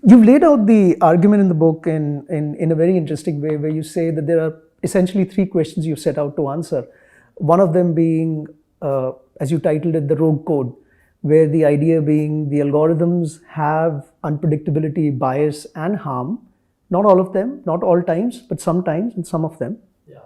You've laid out the argument in the book in a very interesting way, where you say that there are essentially three questions you've set out to answer. One of them being, as you titled it, the rogue code, where the idea being the algorithms have unpredictability, bias, and harm. Not all of them, not all times, but sometimes, and some of them. Yeah.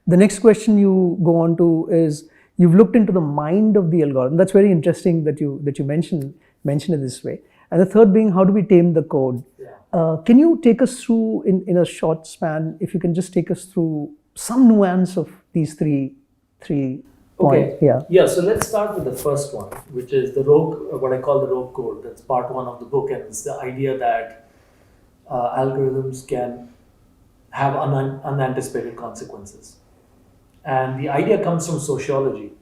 The next question you go on to is, you've looked into the mind of the algorithm. That's very interesting that you mention it this way. And the third being, how do we tame the code? Yeah. Can you take us through, in a short span, if you can just take us through some nuance of these three points? Okay. Yeah. So let's start with the first one, which is the rogue, what I call the rogue code. That's part one of the book, and it's the idea that algorithms can have unanticipated consequences. And the idea comes from sociology.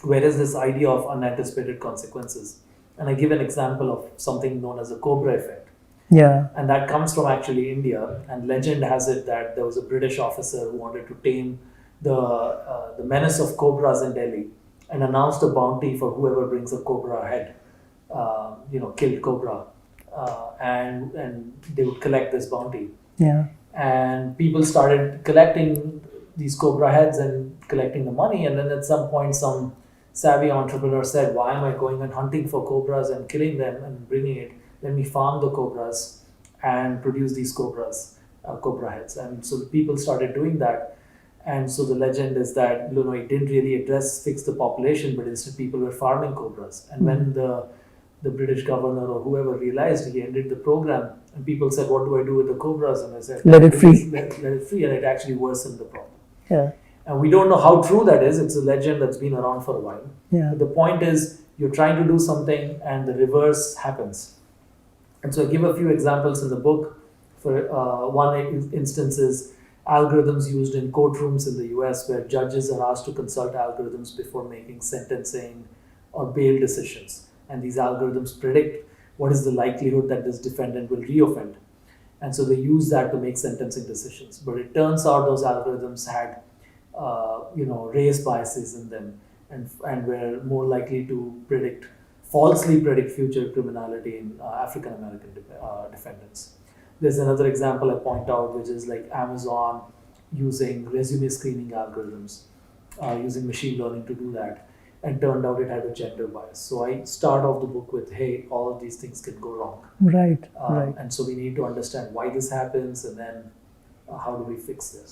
Where is this idea of unanticipated consequences? And I give an example of something known as the Cobra effect. Yeah. And that comes from actually India. And legend has it that there was a British officer who wanted to tame the menace of cobras in Delhi, and announced a bounty for whoever brings a cobra head, killed cobra, and they would collect this bounty. Yeah. And people started collecting these cobra heads and collecting the money, and then at some point some savvy entrepreneur said, why am I going and hunting for cobras and killing them and bringing it? Let me farm the cobras and produce these cobra heads. And so the people started doing that. And so the legend is that it didn't really fix the population, but instead people were farming cobras. And when the British governor or whoever realized, he ended the program, and people said, what do I do with the cobras? And I said, let it free. Let it free, and it actually worsened the problem. Yeah. And we don't know how true that is. It's a legend that's been around for a while. Yeah. But the point is, you're trying to do something and the reverse happens. And so I give a few examples in the book. For one instance is algorithms used in courtrooms in the US, where judges are asked to consult algorithms before making sentencing or bail decisions. And these algorithms predict what is the likelihood that this defendant will reoffend. And so they use that to make sentencing decisions. But it turns out those algorithms had race biases in them, and were more likely to falsely predict future criminality in African American defendants. There's another example I point out, which is like Amazon using resume screening algorithms, using machine learning to do that, and turned out it had a gender bias. So I start off the book with, hey, all of these things can go wrong. Right. And so we need to understand why this happens, and then how do we fix this?